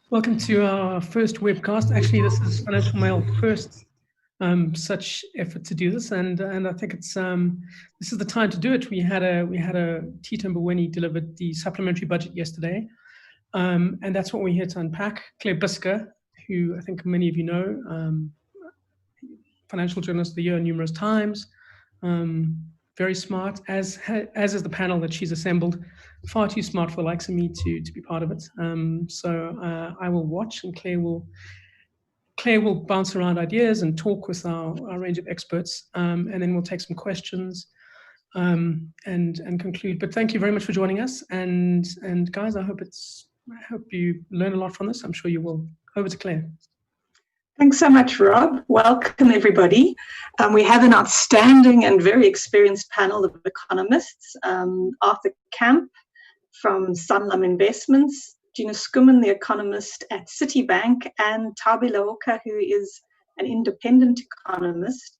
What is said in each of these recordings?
Welcome to our first webcast. Actually, this is Financial Mail's first such effort to do this, and I think it's this is the time to do it. We had a Tito Mboweni delivered the supplementary budget yesterday, and that's what we're here to unpack. Claire Bisseker, who I think many of you know, Financial Journalist of the Year numerous times, very smart, as is the panel that she's assembled. Far too smart for the likes of me to be part of it. So I will watch, and Claire will bounce around ideas and talk with our range of experts, and then we'll take some questions and conclude. But thank you very much for joining us, and guys, I hope you learn a lot from this. I'm sure you will. Over to Claire. Thanks so much, Rob. Welcome, everybody. We have an outstanding and very experienced panel of economists. Arthur Kamp from Sanlam Investments, Gina, Schoeman, the economist at Citi Bank, and Tabi Laoka, who is an independent economist.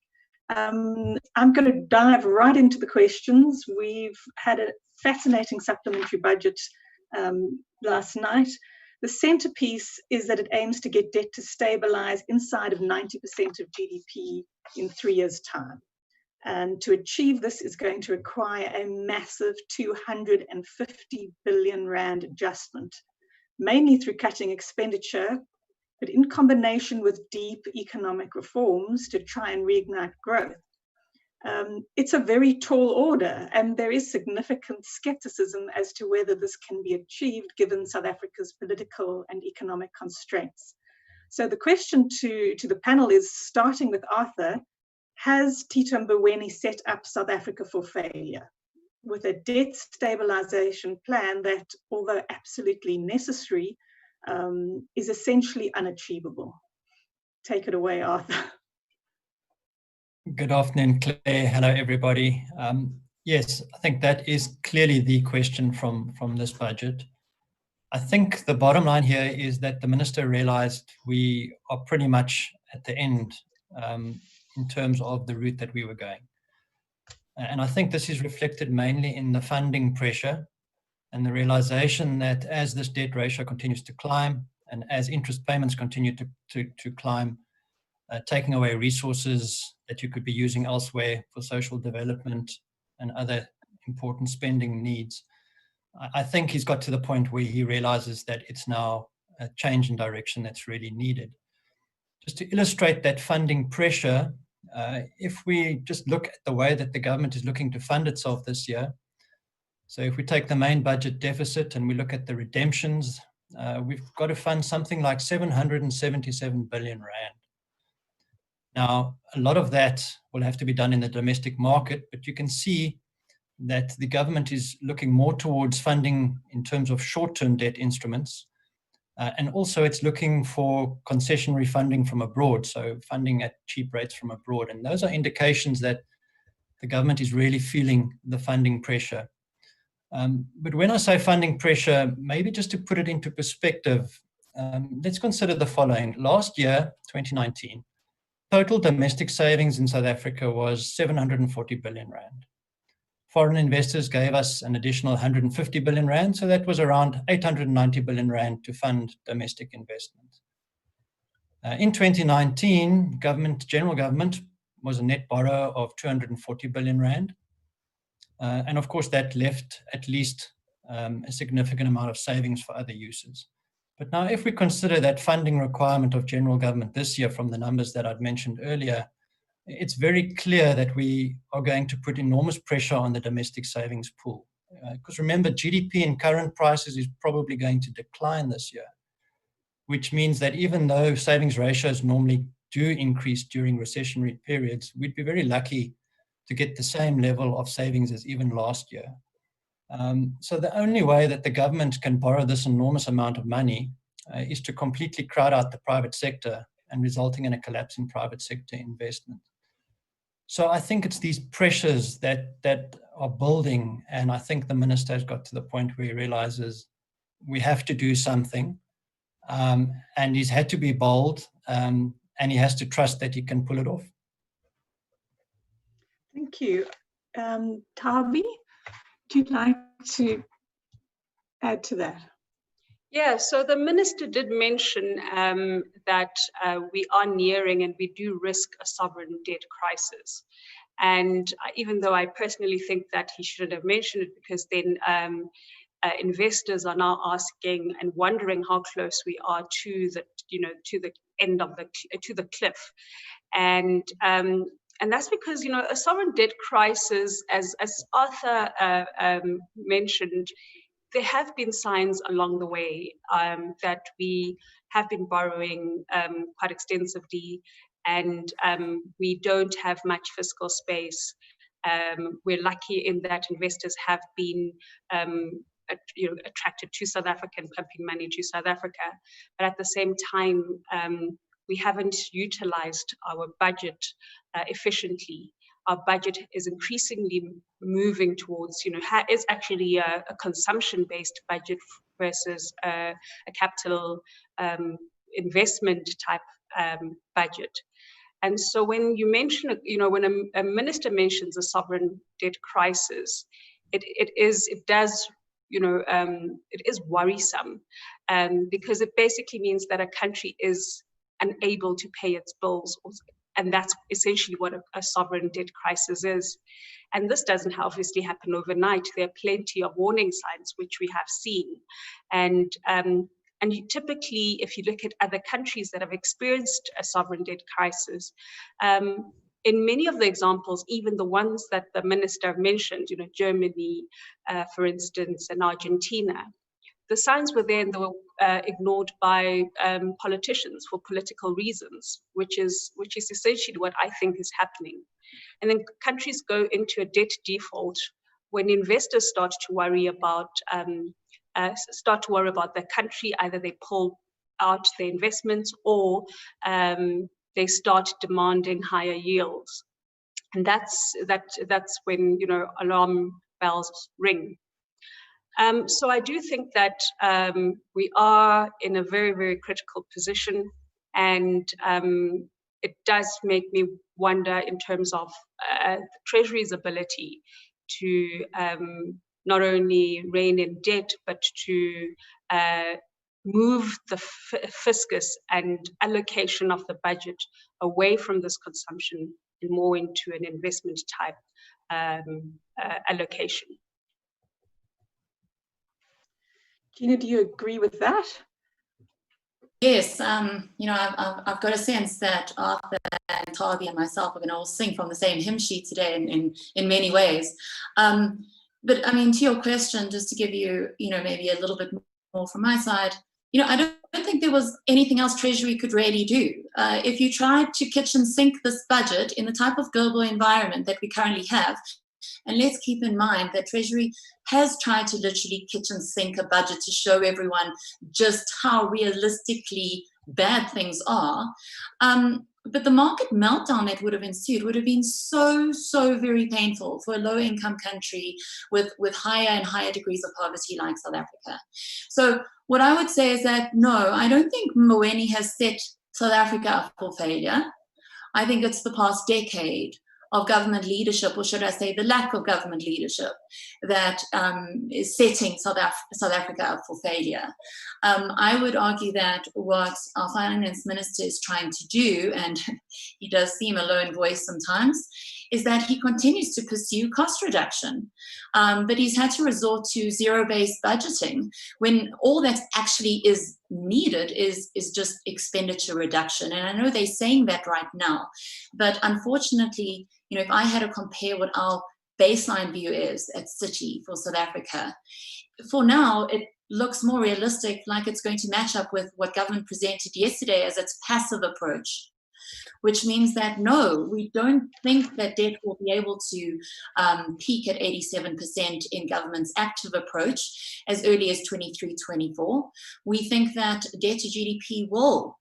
I'm going to dive right into the questions. We've had a fascinating supplementary budget last night. The centerpiece is that it aims to get debt to stabilize inside of 90% of GDP in 3 years' time. And to achieve this is going to require a massive 250 billion rand adjustment, mainly through cutting expenditure, but in combination with deep economic reforms to try and reignite growth. It's a very tall order, and there is significant skepticism as to whether this can be achieved given South Africa's political and economic constraints. So the question to the panel is, starting with Arthur, has Tito Mboweni set up South Africa for failure with a debt stabilization plan that, although absolutely necessary, is essentially unachievable? Take it away, Arthur. Good afternoon, Claire. Hello, everybody. Yes, I think that is clearly the question from this budget. I think the bottom line here is that the minister realized we are pretty much at the end in terms of the route that we were going. And I think this is reflected mainly in the funding pressure and the realization that as this debt ratio continues to climb and as interest payments continue to climb, taking away resources that you could be using elsewhere for social development and other important spending needs. I think he's got to the point where he realizes that it's now a change in direction that's really needed. Just to illustrate that funding pressure, if we just look at the way that the government is looking to fund itself this year, so if we take the main budget deficit and we look at the redemptions, we've got to fund something like 777 billion rand. Now, a lot of that will have to be done in the domestic market, but you can see that the government is looking more towards funding in terms of short-term debt instruments, and also it's looking for concessionary funding from abroad, so funding at cheap rates from abroad. And those are indications that the government is really feeling the funding pressure. But when I say funding pressure, maybe just to put it into perspective, let's consider the following. Last year, 2019, total domestic savings in South Africa was 740 billion rand. Foreign investors gave us an additional 150 billion rand, so that was around 890 billion rand to fund domestic investment. In 2019, general government was a net borrower of 240 billion rand. And of course, that left at least a significant amount of savings for other uses. But now if we consider that funding requirement of general government this year from the numbers that I'd mentioned earlier, it's very clear that we are going to put enormous pressure on the domestic savings pool. Because remember, GDP in current prices is probably going to decline this year, which means that even though savings ratios normally do increase during recessionary periods, we'd be very lucky to get the same level of savings as even last year. So the only way that the government can borrow this enormous amount of money is to completely crowd out the private sector and resulting in a collapse in private sector investment. So I think it's these pressures that are building, and I think the minister has got to the point where he realizes we have to do something, and he's had to be bold, and he has to trust that he can pull it off. Thank you. Tabi, would you like to add to that? Yeah, so the minister did mention that we are nearing and we do risk a sovereign debt crisis. And even though I personally think that he shouldn't have mentioned it, because then investors are now asking and wondering how close we are to the, to the end of the cliff. And that's because, a sovereign debt crisis, as Arthur mentioned, there have been signs along the way that we have been borrowing quite extensively, and we don't have much fiscal space. We're lucky in that investors have been attracted to South Africa and pumping money to South Africa. But at the same time, we haven't utilized our budget efficiently. Our budget is increasingly moving towards, is actually a consumption-based budget versus a capital investment type budget. And so when you mention, when a minister mentions a sovereign debt crisis, it is worrisome, because it basically means that a country is unable to pay its bills, and that's essentially what a sovereign debt crisis is. And this doesn't obviously happen overnight. There are plenty of warning signs which we have seen, and you typically, if you look at other countries that have experienced a sovereign debt crisis, in many of the examples, even the ones that the minister mentioned, Germany, for instance, and Argentina, the signs were there and they were ignored by politicians for political reasons, which is essentially what I think is happening. And then countries go into a debt default when investors start to worry about their country. Either they pull out their investments, or they start demanding higher yields, and that's when alarm bells ring. So I do think that we are in a very, very critical position, and it does make me wonder in terms of the Treasury's ability to not only rein in debt, but to move the fiscus and allocation of the budget away from this consumption and more into an investment type allocation. Gina, do you agree with that? Yes, I've got a sense that Arthur and Tabi and myself are going to all sing from the same hymn sheet today in many ways. But I mean, to your question, just to give you, maybe a little bit more from my side, I don't think there was anything else Treasury could really do. If you tried to kitchen sink this budget in the type of global environment that we currently have, and let's keep in mind that Treasury has tried to literally kitchen sink a budget to show everyone just how realistically bad things are. But the market meltdown that would have ensued would have been so, so very painful for a low-income country with higher and higher degrees of poverty like South Africa. So what I would say is that, no, I don't think Mboweni has set South Africa up for failure. I think it's the past decade of government leadership, or should I say the lack of government leadership, that is setting South Africa up for failure. I would argue that what our finance minister is trying to do, and he does seem a lone voice sometimes, is that he continues to pursue cost reduction. But he's had to resort to zero-based budgeting when all that actually is needed is just expenditure reduction. And I know they're saying that right now, but unfortunately, if I had to compare what our baseline view is at Citi for South Africa, for now, it looks more realistic, like it's going to match up with what government presented yesterday as its passive approach, which means that, no, we don't think that debt will be able to peak at 87% in government's active approach as early as 23-24. We think that debt to GDP will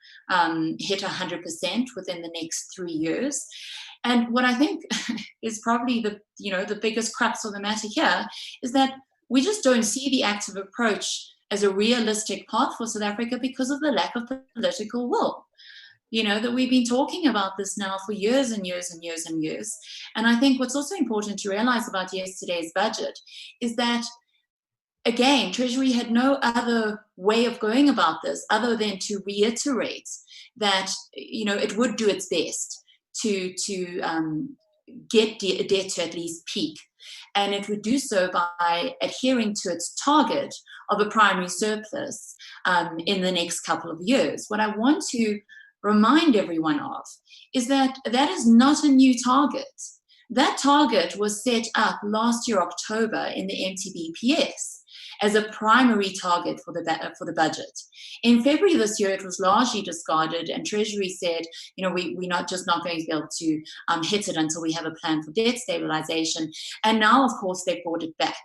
hit 100% within the next 3 years. And what I think is probably the biggest crux of the matter here is that we just don't see the active approach as a realistic path for South Africa because of the lack of political will. That we've been talking about this now for years and years and years and years. And I think what's also important to realize about yesterday's budget is that again, Treasury had no other way of going about this other than to reiterate that, you know, it would do its best to get debt to at least peak. And it would do so by adhering to its target of a primary surplus in the next couple of years. What I want to remind everyone of is that that is not a new target. That target was set up last year, October, in the MTBPS as a primary target for the budget. In February this year, it was largely discarded, and Treasury said, you know, we're not going to be able to hit it until we have a plan for debt stabilization. And now, of course, they brought it back.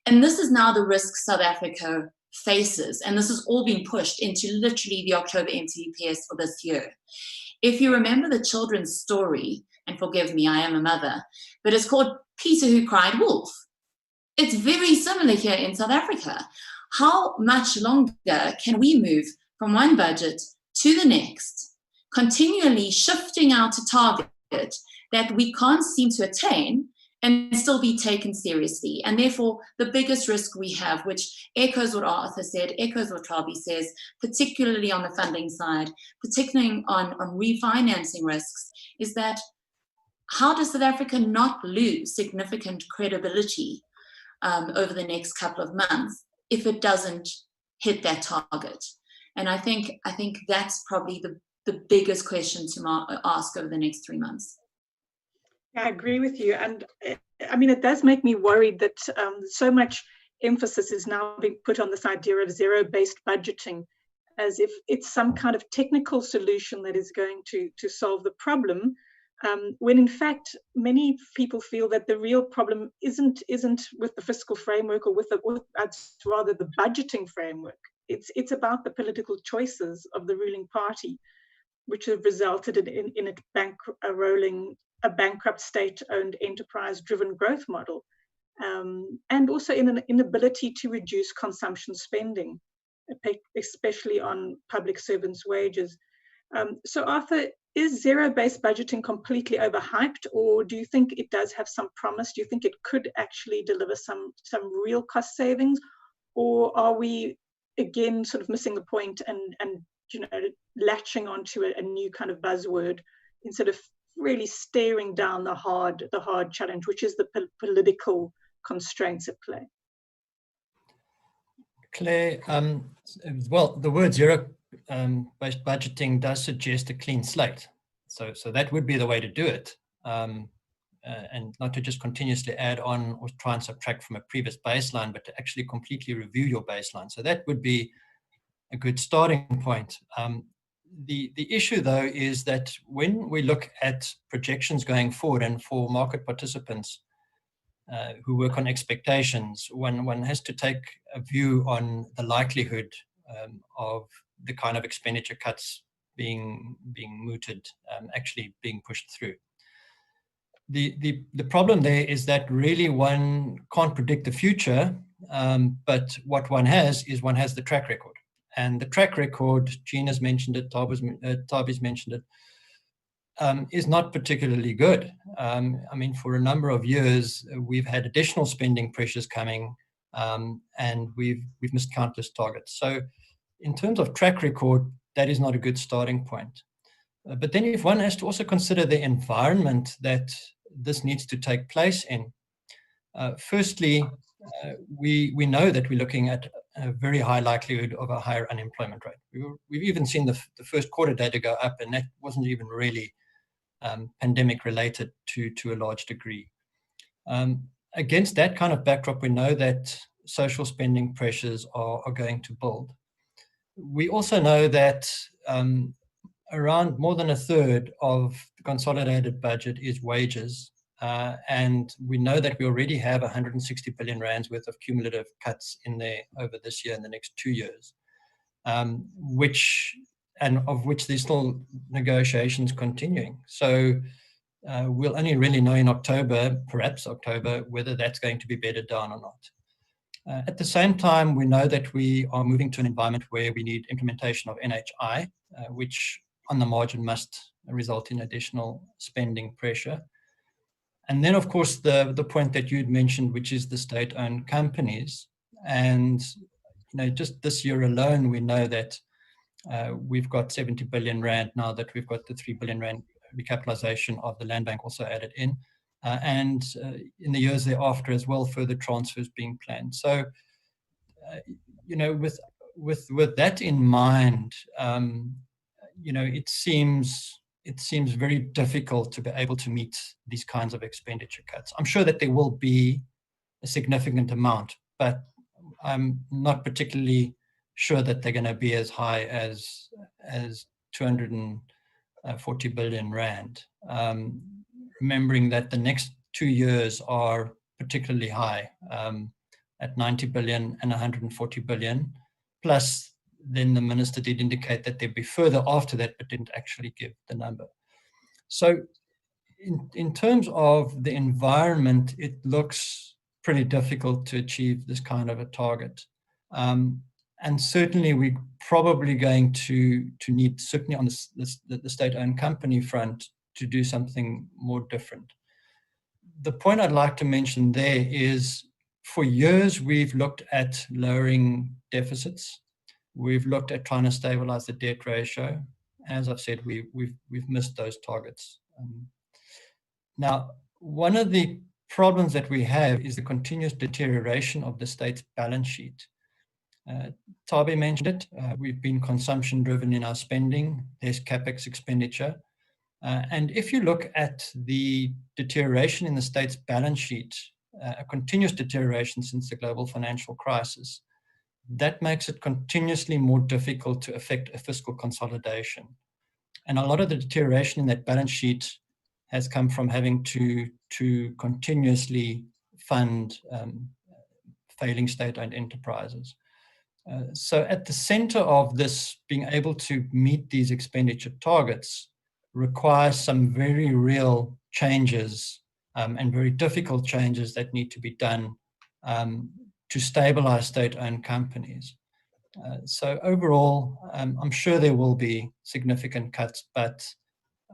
And this is now the risk South Africa faces, and this has all been pushed into literally the October MTBPS for this year. If you remember the children's story, and forgive me, I am a mother, but it's called Peter Who Cried Wolf. It's very similar here in South Africa. How much longer can we move from one budget to the next, continually shifting out a target that we can't seem to attain and still be taken seriously? And therefore, the biggest risk we have, which echoes what Arthur said, echoes what Tabi says, particularly on the funding side, particularly on refinancing risks, is that how does South Africa not lose significant credibility over the next couple of months if it doesn't hit that target? And I think that's probably the biggest question to ask over the next 3 months. I agree with you. And I mean, it does make me worried that so much emphasis is now being put on this idea of zero-based budgeting, as if it's some kind of technical solution that is going to solve the problem. When in fact, many people feel that the real problem isn't with the fiscal framework or with rather the budgeting framework. It's about the political choices of the ruling party, which have resulted in it rolling a bankrupt state-owned enterprise-driven growth model, and also in an inability to reduce consumption spending, especially on public servants' wages. So Arthur, is zero-based budgeting completely overhyped, or do you think it does have some promise? Do you think it could actually deliver some real cost savings, or are we again sort of missing the point and you know, latching onto a new kind of buzzword instead of really staring down the hard challenge, which is the political constraints at play? Claire, well, the word zero-based budgeting does suggest a clean slate. So that would be the way to do it, and not to just continuously add on or try and subtract from a previous baseline, but to actually completely review your baseline. So that would be a good starting point. The issue, though, is that when we look at projections going forward, and for market participants who work on expectations, one has to take a view on the likelihood of the kind of expenditure cuts being mooted, actually being pushed through. The problem there is that really one can't predict the future, but what one has is one has the track record. And the track record, Gina's mentioned it, Tabi's mentioned it, is not particularly good. I mean, for a number of years, we've had additional spending pressures coming, and we've missed countless targets. So in terms of track record, that is not a good starting point. But then if one has to also consider the environment that this needs to take place in, firstly, we know that we're looking at a very high likelihood of a higher unemployment rate. We've even seen the first quarter data go up, and that wasn't even really pandemic related to a large degree. Against that kind of backdrop, we know that social spending pressures are going to build. We also know that around more than a third of the consolidated budget is wages. And we know that we already have 160 billion rands worth of cumulative cuts in there over this year and the next 2 years, of which there's still negotiations continuing. So we'll only really know in October, perhaps October, whether that's going to be bedded down or not. At the same time, we know that we are moving to an environment where we need implementation of NHI, which on the margin must result in additional spending pressure. And then, of course, the point that you'd mentioned, which is the state-owned companies. And just this year alone, we know that we've got 70 billion rand now that we've got the 3 billion rand recapitalization of the land bank also added in. And in the years thereafter as well, further transfers being planned. So, with that in mind, it seems very difficult to be able to meet these kinds of expenditure cuts. I'm sure that there will be a significant amount, but I'm not particularly sure that they're going to be as high as 240 billion rand. Remembering that the next 2 years are particularly high, at 90 billion and 140 billion. Plus, then the minister did indicate that there'd be further after that, but didn't actually give the number. So in terms of the environment, it looks pretty difficult to achieve this kind of a target. And certainly we're probably going to need, certainly on the state-owned company front, to do something more different. The point I'd like to mention there is, for years we've looked at lowering deficits. We've looked at trying to stabilize the debt ratio. As I've said, we've missed those targets. Now, one of the problems that we have is the continuous deterioration of the state's balance sheet. Tabi mentioned it. We've been consumption driven in our spending. There's capex expenditure. And if you look at the deterioration in the state's balance sheet, a continuous deterioration since the global financial crisis, that makes it continuously more difficult to effect a fiscal consolidation. And a lot of the deterioration in that balance sheet has come from having to continuously fund failing state-owned enterprises. So at the center of this, being able to meet these expenditure targets requires some very real changes and very difficult changes that need to be done to stabilize state-owned companies. So overall, I'm sure there will be significant cuts, but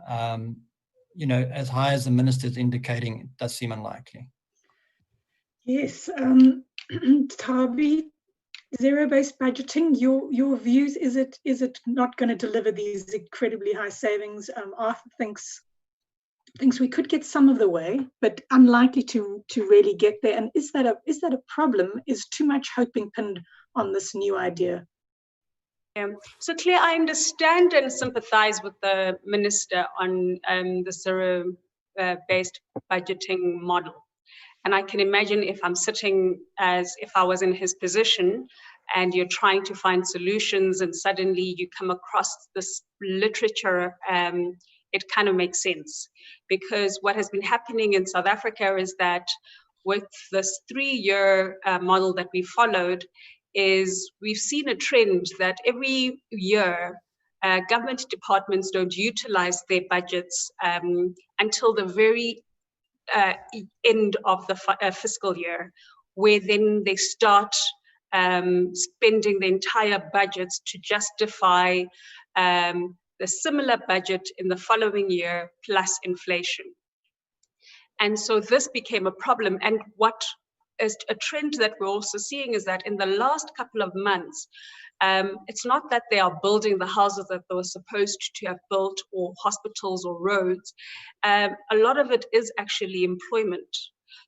as high as the minister is indicating, it does seem unlikely. Yes, Tabi, zero-based budgeting, your views, is it not going to deliver these incredibly high savings? Arthur thinks we could get some of the way, but unlikely to really get there. And is that a problem? Is too much hoping pinned on this new idea? So Claire, I understand and sympathize with the minister on the zero-based budgeting model. And I can imagine if I'm sitting if I was in his position and you're trying to find solutions and suddenly you come across this literature, it kind of makes sense. Because what has been happening in South Africa is that with this 3-year model that we followed, is we've seen a trend that every year government departments don't utilize their budgets until the very end of the fiscal year, where then they start spending the entire budgets to justify the similar budget in the following year plus inflation. And so this became a problem. And what is a trend that we're also seeing is that in the last couple of months, it's not that they are building the houses that they were supposed to have built, or hospitals or roads. A lot of it is actually employment.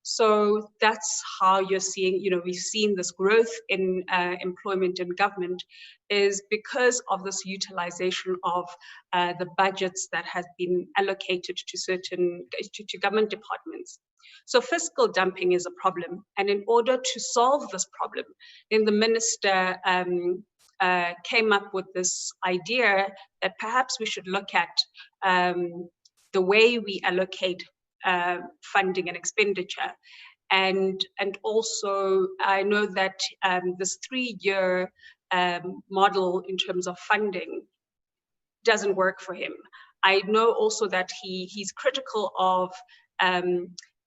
So that's how you're seeing, we've seen this growth in employment in government is because of this utilization of the budgets that has been allocated to government departments. So fiscal dumping is a problem. And in order to solve this problem, then the minister came up with this idea that perhaps we should look at the way we allocate funding and expenditure. And also, I know that this 3-year model in terms of funding doesn't work for him. I know also that he's critical of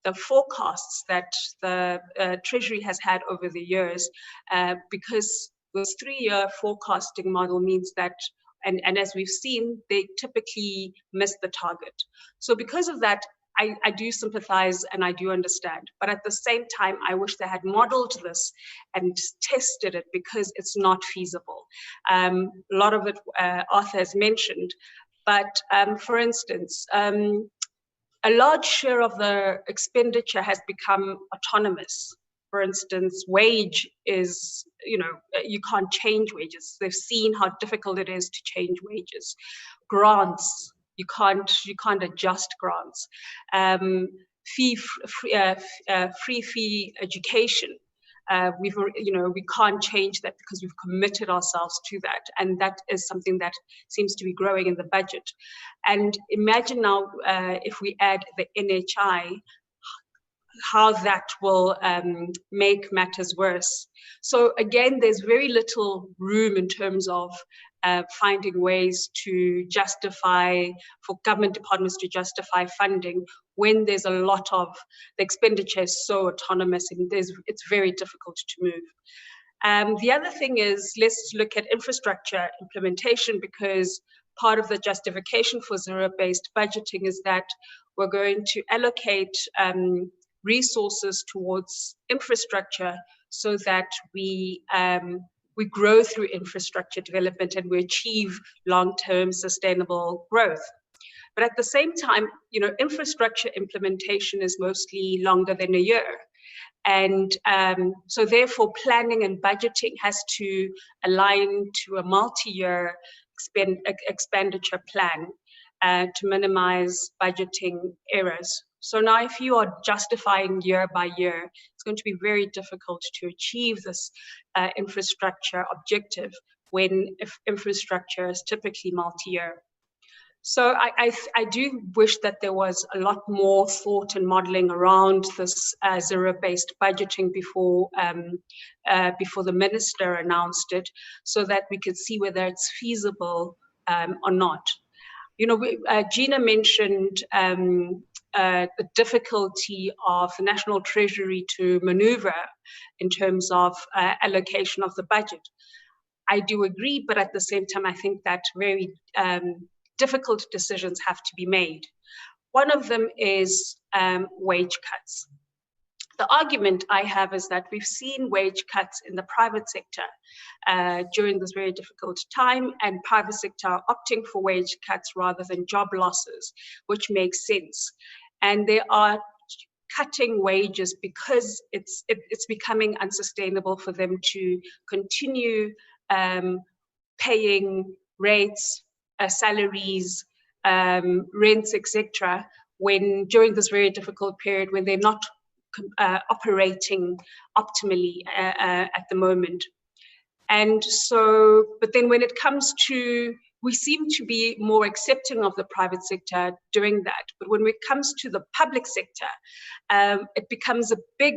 the forecasts that the Treasury has had over the years, because this 3-year forecasting model means that, and as we've seen, they typically miss the target. So because of that, I do sympathize and I do understand, but at the same time, I wish they had modeled this and tested it, because it's not feasible. A lot of it Arthur has mentioned, but for instance, a large share of the expenditure has become autonomous. For instance, wage is, you can't change wages. They've seen how difficult it is to change wages. Grants, you can't adjust grants. Free fee education. We can't change that because we've committed ourselves to that, and that is something that seems to be growing in the budget. And imagine now if we add the NHI, how that will make matters worse. So again, there's very little room in terms of finding ways to justify, for government departments to justify funding when there's a lot of, the expenditure is so autonomous and it's very difficult to move. The other thing is, let's look at infrastructure implementation, because part of the justification for zero-based budgeting is that we're going to allocate resources towards infrastructure so that we grow through infrastructure development and we achieve long-term sustainable growth. But at the same time, infrastructure implementation is mostly longer than a year. And so therefore, planning and budgeting has to align to a multi-year expenditure plan to minimize budgeting errors. So now if you are justifying year by year, it's going to be very difficult to achieve this infrastructure objective when infrastructure is typically multi-year. So I do wish that there was a lot more thought and modeling around this zero-based budgeting before the minister announced it, so that we could see whether it's feasible or not. Gina mentioned the difficulty of the National Treasury to maneuver in terms of allocation of the budget. I do agree, but at the same time, I think that very difficult decisions have to be made. One of them is wage cuts. The argument I have is that we've seen wage cuts in the private sector during this very difficult time, and private sector are opting for wage cuts rather than job losses, which makes sense. And they are cutting wages because it's becoming unsustainable for them to continue paying rates, salaries, rents, etc., when during this very difficult period when they're not operating optimally at the moment. And so, but then when it comes to, we seem to be more accepting of the private sector doing that. But when it comes to the public sector, it becomes a big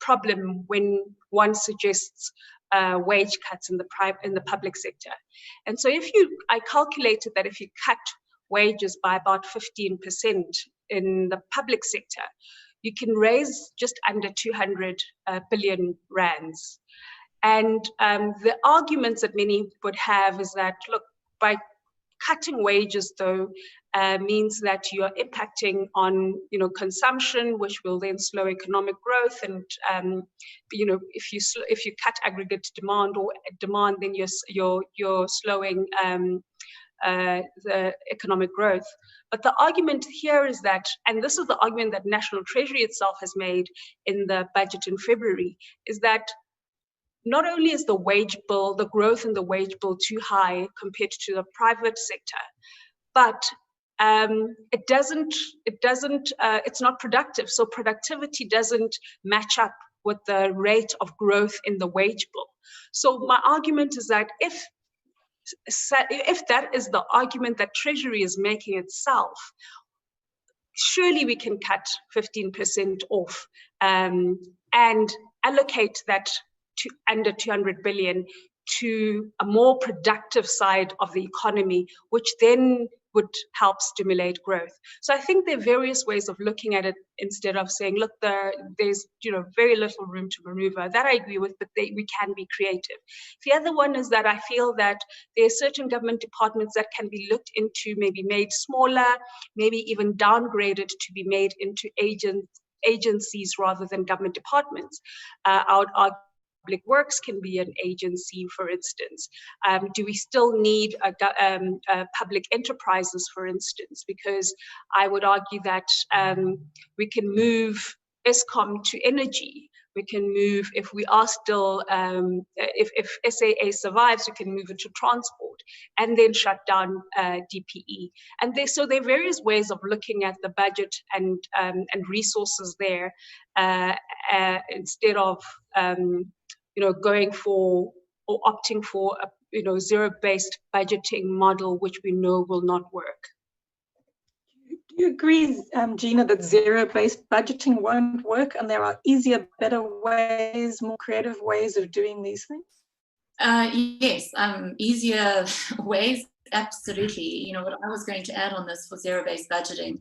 problem when one suggests wage cuts in the public sector. And so I calculated that if you cut wages by about 15% in the public sector, you can raise just under 200 billion rands. And the arguments that many would have is that, look, by cutting wages, though, means that you are impacting on, consumption, which will then slow economic growth. And, if you cut aggregate demand, then you're slowing the economic growth. But the argument here is that, and this is the argument that National Treasury itself has made in the budget in February, is that not only is the wage bill, the growth in the wage bill too high compared to the private sector, but it's not productive. So productivity doesn't match up with the rate of growth in the wage bill. So my argument is that if that is the argument that Treasury is making itself, surely we can cut 15% off and allocate that to under 200 billion to a more productive side of the economy, which then would help stimulate growth. So I think there are various ways of looking at it instead of saying, look, there's very little room to maneuver. That I agree with, but we can be creative. The other one is that I feel that there are certain government departments that can be looked into, maybe made smaller, maybe even downgraded to be made into agencies rather than government departments. Our public works can be an agency, for instance. Do we still need public enterprises, for instance? Because I would argue that we can move Eskom to energy. We can move, if we are still, if SAA survives, we can move it to transport and then shut down DPE. And so there are various ways of looking at the budget and resources there instead of going for or opting for a zero-based budgeting model, which we know will not work. Do you agree, Gina, that zero-based budgeting won't work and there are easier, better ways, more creative ways of doing these things? Yes, easier ways, absolutely. What I was going to add on this for zero-based budgeting,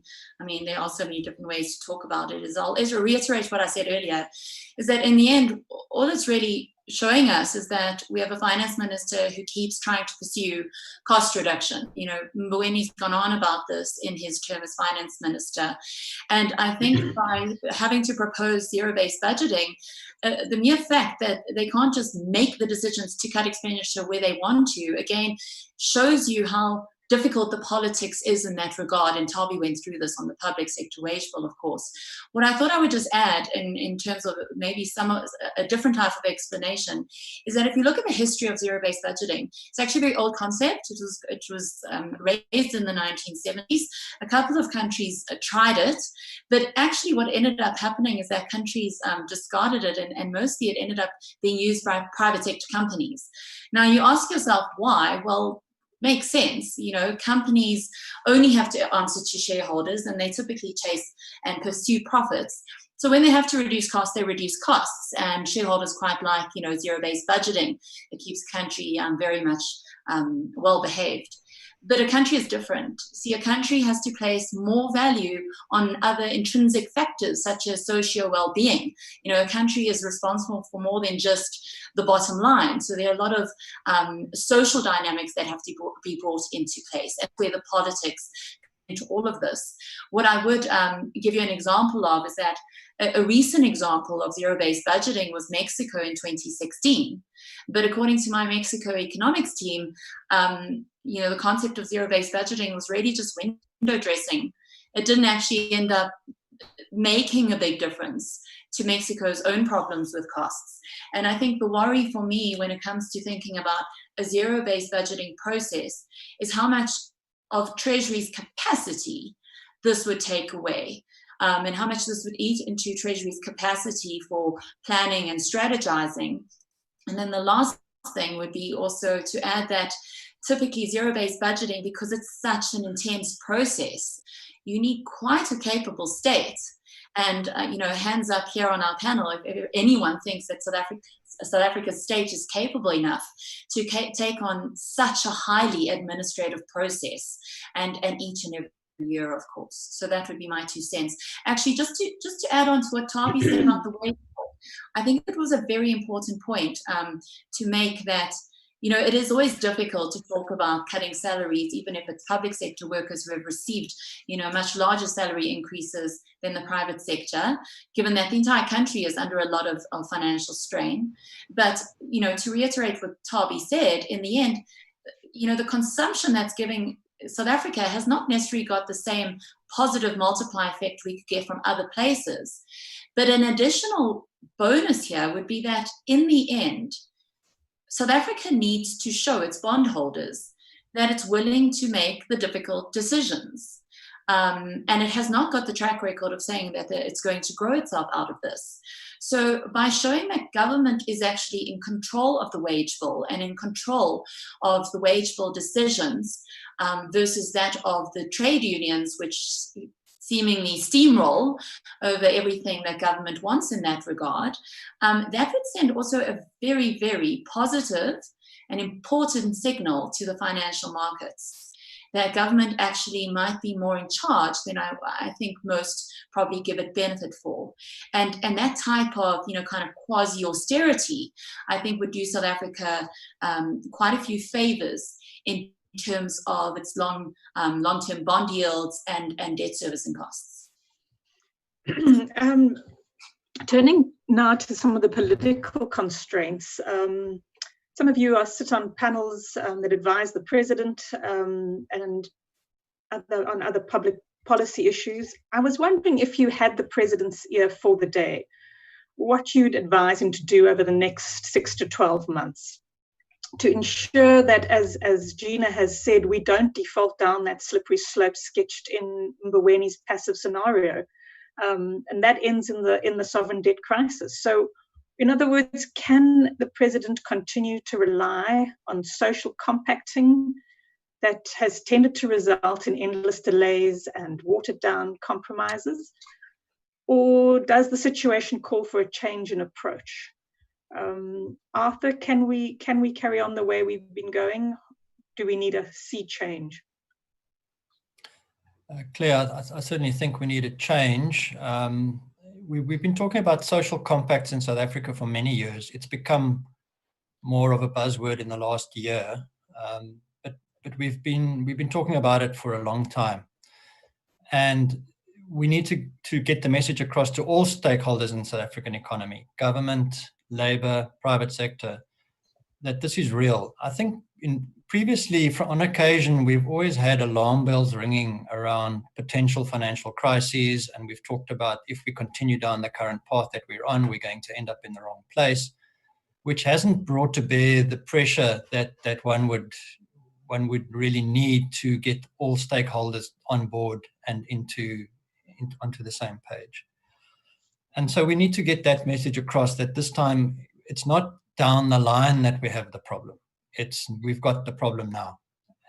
there are so many different ways to talk about it, is I'll reiterate what I said earlier, is that in the end, all it's really showing us is that we have a finance minister who keeps trying to pursue cost reduction. Mboweni's gone on about this in his term as finance minister. And I think by having to propose zero-based budgeting, the mere fact that they can't just make the decisions to cut expenditure where they want to, again, shows you how difficult the politics is in that regard. And Tabi went through this on the public sector wage bill, of course. What I thought I would just add in terms of maybe a different type of explanation is that if you look at the history of zero-based budgeting, it's actually a very old concept. It was raised in the 1970s. A couple of countries tried it, but actually what ended up happening is that countries discarded it, and mostly it ended up being used by private sector companies. Now you ask yourself why? Well, makes sense. Companies only have to answer to shareholders, and they typically chase and pursue profits. So when they have to reduce costs, they reduce costs, and shareholders quite like, zero-based budgeting. It keeps a country very much well behaved. But a country is different. See, a country has to place more value on other intrinsic factors, such as socio well-being. A country is responsible for more than just the bottom line. So there are a lot of social dynamics that have to be brought into place, and where the politics into all of this. What I would give you an example of is that a recent example of zero-based budgeting was Mexico in 2016. But according to my Mexico economics team, the concept of zero-based budgeting was really just window dressing. It didn't actually end up making a big difference to Mexico's own problems with costs. And I think the worry for me when it comes to thinking about a zero-based budgeting process is how much of Treasury's capacity this would take away, and how much this would eat into Treasury's capacity for planning and strategizing. And then the last thing would be also to add that typically zero-based budgeting, because it's such an intense process, you need quite a capable state. And, hands up here on our panel, if anyone thinks that South Africa's state is capable enough to take on such a highly administrative process and each and every year, of course. So that would be my 2 cents. Actually, just to add on to what Tabi said about the wage bill, I think it was a very important point to make that, it is always difficult to talk about cutting salaries, even if it's public sector workers who have received, much larger salary increases than the private sector, given that the entire country is under a lot of financial strain. But, to reiterate what Tabi said, in the end, the consumption that's giving South Africa has not necessarily got the same positive multiplier effect we could get from other places. But an additional bonus here would be that in the end, South Africa needs to show its bondholders that it's willing to make the difficult decisions. And it has not got the track record of saying that it's going to grow itself out of this. So by showing that government is actually in control of the wage bill and in control of the wage bill decisions versus that of the trade unions, which seemingly steamroll over everything that government wants in that regard, that would send also a very, very positive and important signal to the financial markets that government actually might be more in charge than I think most probably give it benefit for. And that type of, kind of quasi-austerity, I think would do South Africa quite a few favors in terms of its long-term bond yields and debt servicing costs. Turning now to some of the political constraints. Some of you sit on panels that advise the president and on other public policy issues. I was wondering if you had the president's ear for the day, what you'd advise him to do over the next 6 to 12 months to ensure that, as Gina has said, we don't default down that slippery slope sketched in Mboweni's passive scenario. And that ends in the sovereign debt crisis. So, in other words, can the president continue to rely on social compacting that has tended to result in endless delays and watered down compromises? Or does the situation call for a change in approach? Arthur, can we carry on the way we've been going? Do we need a sea change? Claire, I certainly think we need a change. We've been talking about social compacts in South Africa for many years. It's become more of a buzzword in the last year, but we've been talking about it for a long time. And we need to get the message across to all stakeholders in the South African economy, government, labor, private sector, that this is real. I think previously, on occasion, we've always had alarm bells ringing around potential financial crises, and we've talked about if we continue down the current path that we're on, we're going to end up in the wrong place, which hasn't brought to bear the pressure that one would really need to get all stakeholders on board and onto the same page. And so we need to get that message across that this time it's not down the line that we have the problem. We've got the problem now.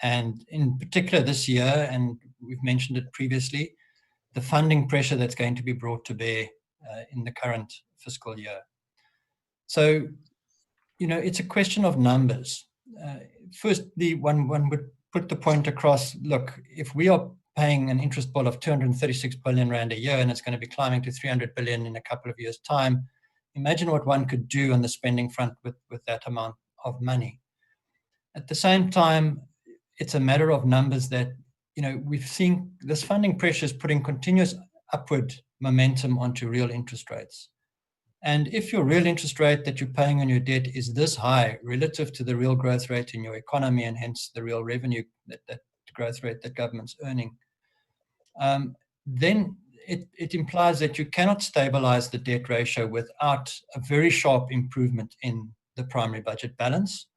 And in particular this year, and we've mentioned it previously, the funding pressure that's going to be brought to bear in the current fiscal year. So, it's a question of numbers. Firstly, one would put the point across, look, if we are paying an interest bill of 236 billion rand a year and it's going to be climbing to 300 billion in a couple of years' time, imagine what one could do on the spending front with that amount of money. At the same time, it's a matter of numbers that, we've seen this funding pressure is putting continuous upward momentum onto real interest rates. And if your real interest rate that you're paying on your debt is this high relative to the real growth rate in your economy and hence the real revenue, that growth rate that government's earning, then it implies that you cannot stabilize the debt ratio without a very sharp improvement in the primary budget balance.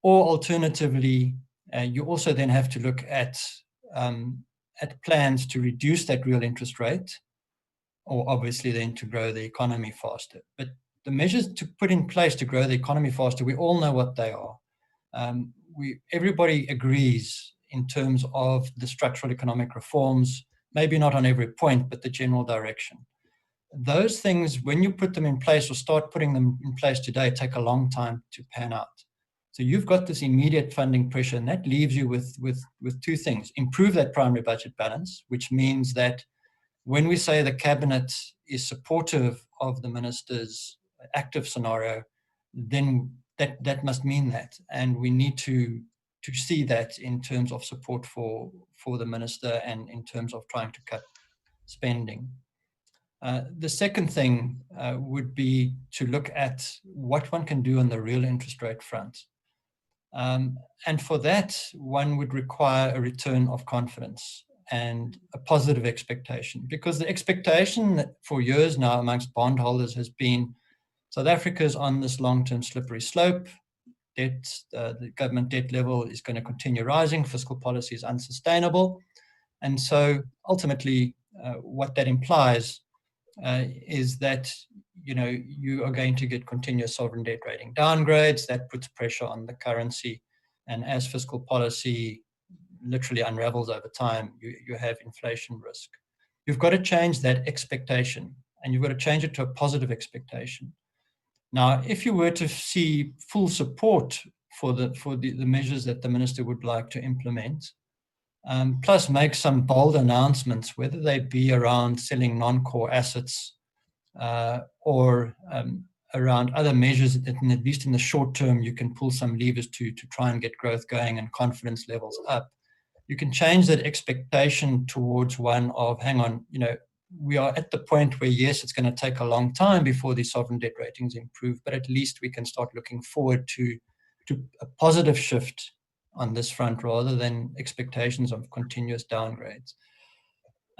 Or alternatively, you also then have to look at plans to reduce that real interest rate, or obviously then to grow the economy faster. But the measures to put in place to grow the economy faster, we all know what they are. Everybody agrees in terms of the structural economic reforms, maybe not on every point, but the general direction. Those things, when you put them in place or start putting them in place today, take a long time to pan out. So you've got this immediate funding pressure, and that leaves you with two things. Improve that primary budget balance, which means that when we say the cabinet is supportive of the minister's active scenario, then that must mean that. And we need to see that in terms of support for the minister and in terms of trying to cut spending. The second thing would be to look at what one can do on the real interest rate front. And for that, one would require a return of confidence and a positive expectation, because the expectation for years now amongst bondholders has been South Africa is on this long-term slippery slope. The government debt level is going to continue rising. Fiscal policy is unsustainable. And so ultimately, what that implies is that you are going to get continuous sovereign debt rating downgrades. That puts pressure on the currency. And as fiscal policy literally unravels over time, you have inflation risk. You've got to change that expectation, and you've got to change it to a positive expectation. Now, if you were to see full support for the measures that the minister would like to implement, plus make some bold announcements, whether they be around selling non-core assets or around other measures that, at least in the short term, you can pull some levers to try and get growth going and confidence levels up. You can change that expectation towards one of, hang on, we are at the point where, yes, it's going to take a long time before these sovereign debt ratings improve, but at least we can start looking forward to a positive shift on this front rather than expectations of continuous downgrades.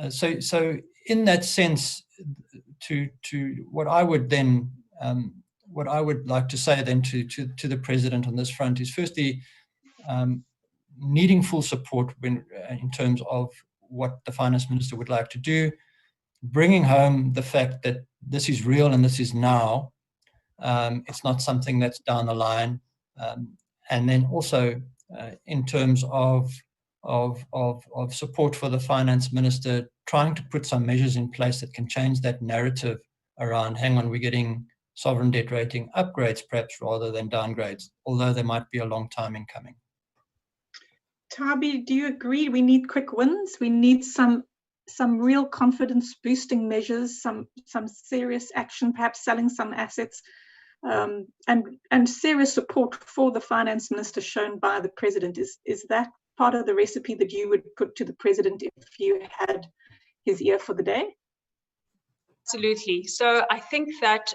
So in that sense, to what I would then, what I would like to say then to the President on this front is, firstly, needing full support in terms of what the Finance Minister would like to do, bringing home the fact that this is real and this is now. It's not something that's down the line. And then also in terms of support for the Finance Minister, trying to put some measures in place that can change that narrative around, hang on, we're getting sovereign debt rating upgrades perhaps rather than downgrades, although there might be a long time in coming. Tabi, do you agree we need quick wins? We need some real confidence boosting measures, some serious action, perhaps selling some assets, and serious support for the Finance Minister shown by the President. Is that part of the recipe that you would put to the President if you had his ear for the day? Absolutely. So I think that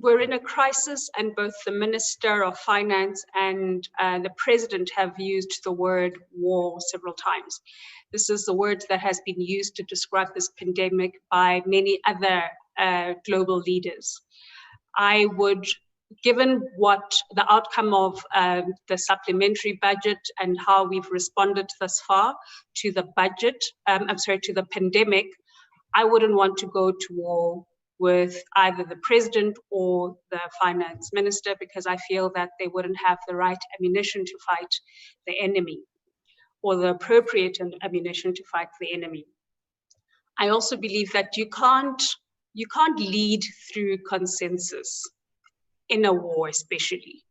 we're in a crisis, and both the Minister of Finance and the President have used the word war several times. This is the word that has been used to describe this pandemic by many other global leaders. I would, given what the outcome of the supplementary budget and how we've responded thus far to the budget, to the pandemic, I wouldn't want to go to war with either the President or the Finance Minister, because I feel that they wouldn't have the right ammunition to fight the enemy, or the appropriate ammunition to fight the enemy. I also believe that you can't lead through consensus in a war, especially.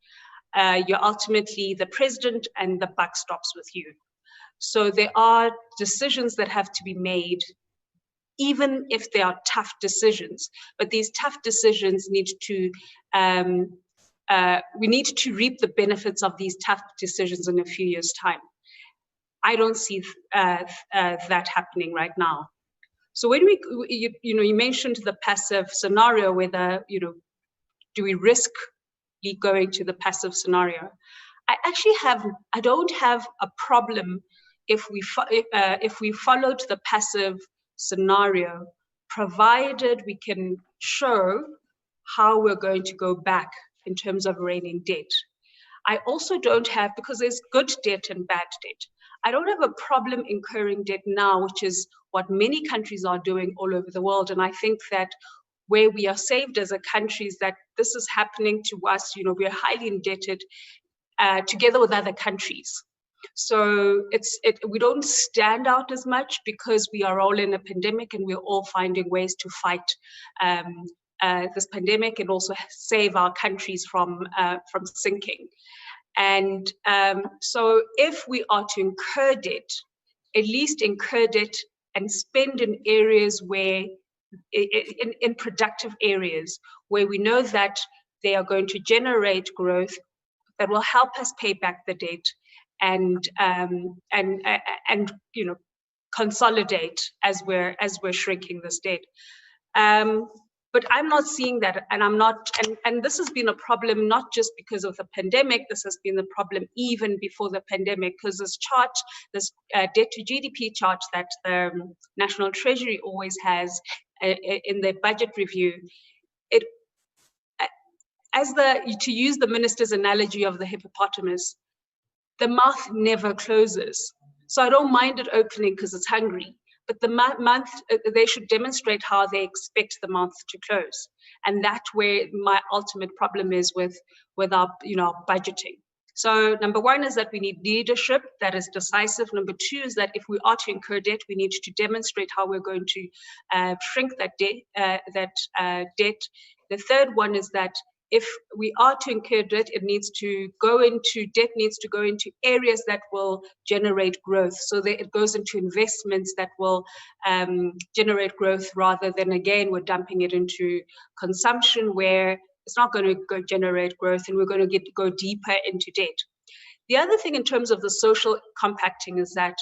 You're ultimately the President and the buck stops with you. So there are decisions that have to be made, even if they are tough decisions. But these tough decisions need to, we need to reap the benefits of these tough decisions in a few years' time. I don't see that happening right now. So when you mentioned the passive scenario, whether, do we risk going to the passive scenario? I don't have a problem if we followed the passive scenario, provided we can show how we're going to go back in terms of reining debt. I also don't have, because there's good debt and bad debt, I don't have a problem incurring debt now, which is what many countries are doing all over the world. And I think that where we are saved as a country is that this is happening to us. We are highly indebted together with other countries. So we don't stand out as much because we are all in a pandemic and we're all finding ways to fight this pandemic and also save our countries from sinking. And so if we are to incur debt, at least incur debt and spend in areas where, in productive areas where we know that they are going to generate growth that will help us pay back the debt and consolidate as we're shrinking this debt. But I'm not seeing that, and I'm not, and this has been a problem not just because of the pandemic. This has been the problem even before the pandemic, because this chart, this debt to GDP chart that the National Treasury always has in their budget review, to use the minister's analogy of the hippopotamus, the mouth never closes. So I don't mind it opening because it's hungry, but the month, they should demonstrate how they expect the mouth to close. And that's where my ultimate problem is with our, budgeting. So number one is that we need leadership that is decisive. Number two is that if we are to incur debt, we need to demonstrate how we're going to shrink that debt. The third one is that if we are to incur debt, debt needs to go into areas that will generate growth. So that it goes into investments that will generate growth, rather than, again, we're dumping it into consumption where it's not going to go generate growth, and we're going to go deeper into debt. The other thing in terms of the social compacting is that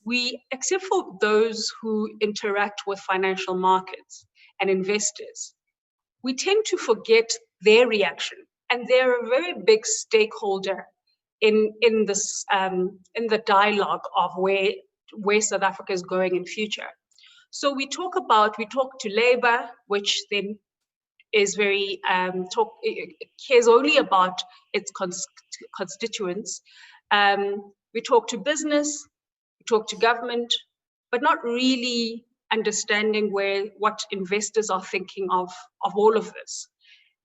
we, except for those who interact with financial markets and investors, we tend to forget their reaction, and they're a very big stakeholder in this in the dialogue of where South Africa is going in future. So we talk to Labour, which then is very cares only about its constituents. We talk to business, we talk to government, but not really understanding what investors are thinking of all of this.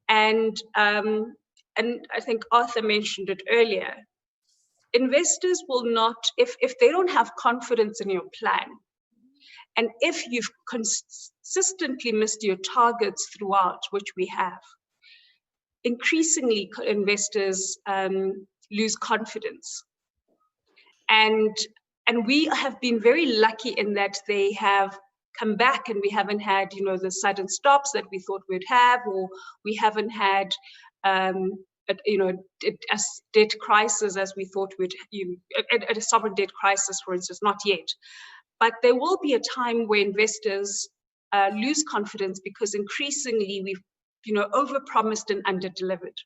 And I think Arthur mentioned it earlier. Investors will not, if they don't have confidence in your plan, and if you've consistently missed your targets throughout, which we have, increasingly investors lose confidence. And we have been very lucky in that they have come back, and we haven't had, the sudden stops that we thought we'd have, or we haven't had, a debt crisis as we thought we'd, a sovereign debt crisis, for instance, not yet. But there will be a time where investors lose confidence because increasingly we've, overpromised and underdelivered.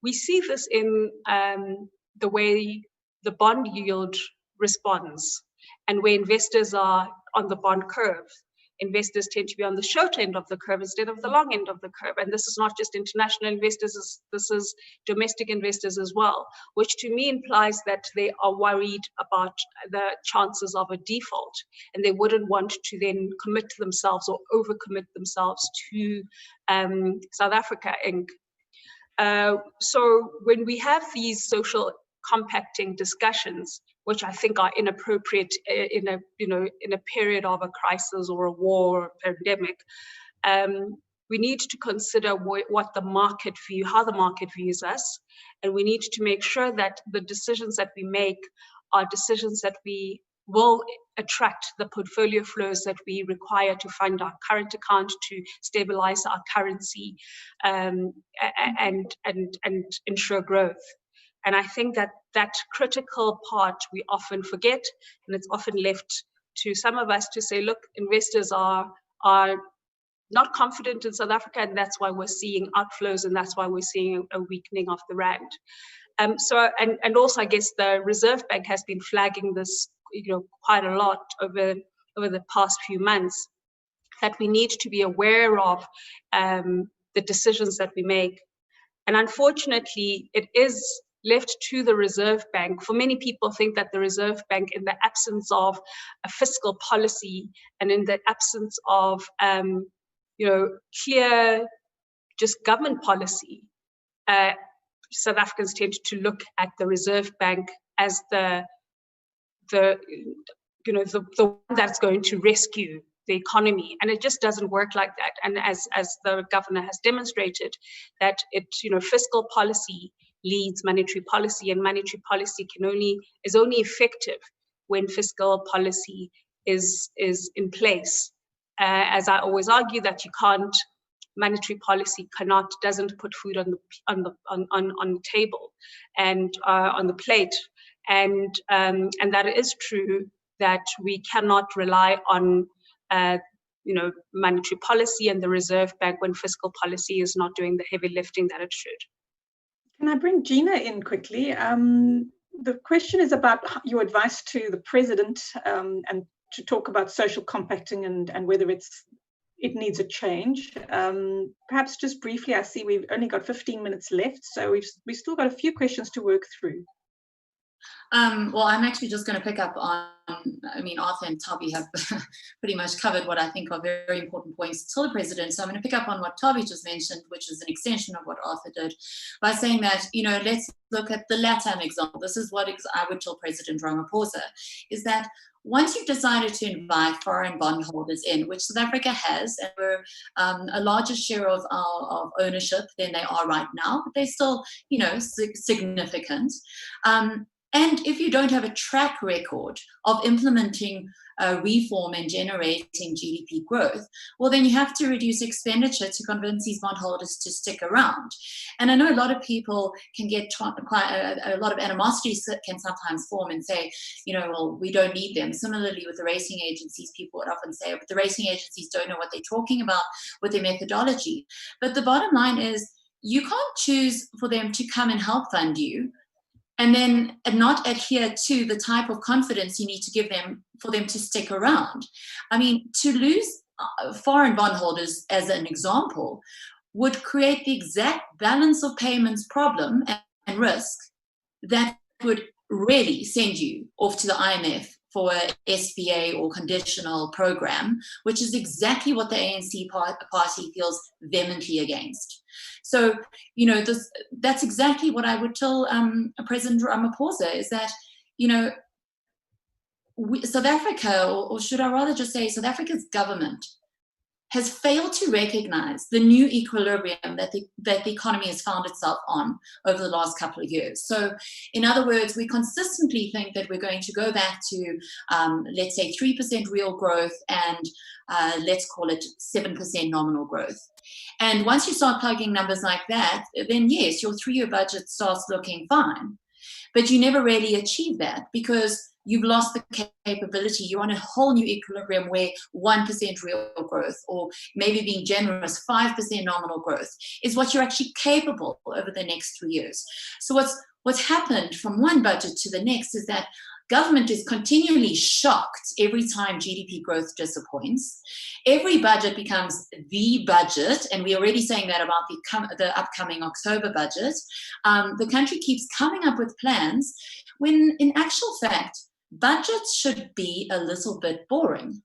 We see this in the way the bond yield responds, and where investors are on the bond curve. Investors tend to be on the short end of the curve instead of the long end of the curve. And this is not just international investors, this is domestic investors as well, which to me implies that they are worried about the chances of a default, and they wouldn't want to then commit themselves or overcommit themselves to South Africa Inc. So when we have these social compacting discussions, which I think are inappropriate in a period of a crisis or a war or a pandemic, we need to consider how the market views us, and we need to make sure that the decisions that we make are decisions that we will attract the portfolio flows that we require to fund our current account, to stabilize our currency, and ensure growth. And I think that critical part we often forget, and it's often left to some of us to say, look, investors are not confident in South Africa, and that's why we're seeing outflows, and that's why we're seeing a weakening of the rand. So also, I guess the Reserve Bank has been flagging this, quite a lot over the past few months, that we need to be aware of the decisions that we make. And unfortunately, it is left to the Reserve Bank. For many people think that the Reserve Bank, in the absence of a fiscal policy and in the absence of clear just government policy, South Africans tend to look at the Reserve Bank as the one that's going to rescue the economy, and it just doesn't work like that. And as the governor has demonstrated, that fiscal policy leads monetary policy, and monetary policy is only effective when fiscal policy is in place. As I always argue, that monetary policy doesn't put food on the table and on the plate, and that it is true that we cannot rely on monetary policy and the Reserve Bank when fiscal policy is not doing the heavy lifting that it should. Can I bring Gina in quickly? The question is about your advice to the president and to talk about social compacting and whether it needs a change. Perhaps just briefly, I see we've only got 15 minutes left, so we've still got a few questions to work through. Well, I'm actually just going to pick up on, Arthur and Toby have pretty much covered what I think are very important points to the president. So I'm going to pick up on what Toby just mentioned, which is an extension of what Arthur did, by saying that, let's look at the LATAM example. This is what I would tell President Ramaphosa, is that once you've decided to invite foreign bondholders in, which South Africa has, and we're a larger share of ownership than they are right now, but they're still, significant. And if you don't have a track record of implementing reform and generating GDP growth, well, then you have to reduce expenditure to convince these bondholders to stick around. And I know a lot of people can get quite a lot of animosity can sometimes form and say, well, we don't need them. Similarly, with the rating agencies, people would often say, but the rating agencies don't know what they're talking about with their methodology. But the bottom line is, you can't choose for them to come and help fund you and then not adhere to the type of confidence you need to give them for them to stick around. I mean, to lose foreign bondholders, as an example, would create the exact balance of payments problem and risk that would really send you off to the IMF for a SBA or conditional program, which is exactly what the ANC party feels vehemently against. So, that's exactly what I would tell President Ramaphosa, is that, South Africa, or should I rather just say South Africa's government, has failed to recognize the new equilibrium that the economy has found itself on over the last couple of years. So, in other words, we consistently think that we're going to go back to, let's say, 3% real growth and let's call it 7% nominal growth. And once you start plugging numbers like that, then yes, your 3-year budget starts looking fine. But you never really achieve that because you've lost the capability. You're on a whole new equilibrium where 1% real growth, or maybe being generous, 5% nominal growth, is what you're actually capable over the next 3 years. So what's happened from one budget to the next is that government is continually shocked every time GDP growth disappoints. Every budget becomes the budget, and we're already saying that about the upcoming October budget. The country keeps coming up with plans when, in actual fact, budgets should be a little bit boring,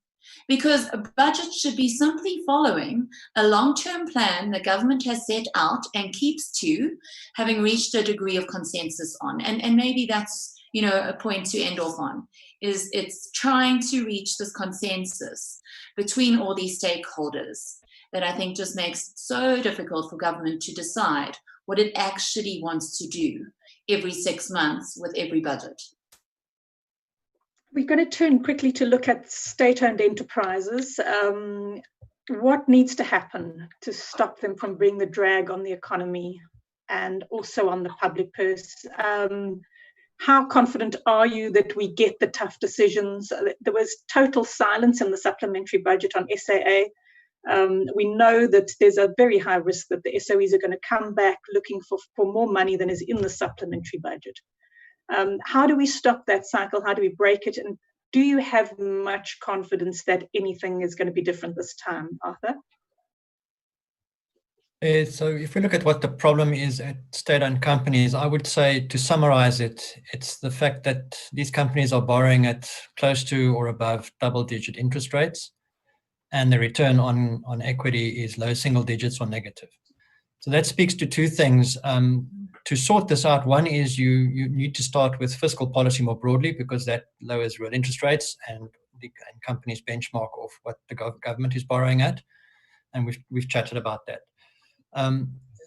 because a budget should be simply following a long-term plan the government has set out and keeps to, having reached a degree of consensus on. And maybe that's, a point to end off on, is it's trying to reach this consensus between all these stakeholders that I think just makes it so difficult for government to decide what it actually wants to do every 6 months with every budget. We're going to turn quickly to look at state-owned enterprises. What needs to happen to stop them from being the drag on the economy and also on the public purse? How confident are you that we get the tough decisions? There was total silence in the supplementary budget on SAA. We know that there's a very high risk that the SOEs are going to come back looking for more money than is in the supplementary budget. How do we stop that cycle? How do we break it? And do you have much confidence that anything is going to be different this time, Arthur? So if we look at what the problem is at state-owned companies, I would say, to summarize it, it's the fact that these companies are borrowing at close to or above double-digit interest rates, and the return on equity is low single digits or negative. So that speaks to two things. To sort this out, one is you need to start with fiscal policy more broadly, because that lowers real interest rates and companies benchmark off what the government is borrowing at, and we've chatted about that.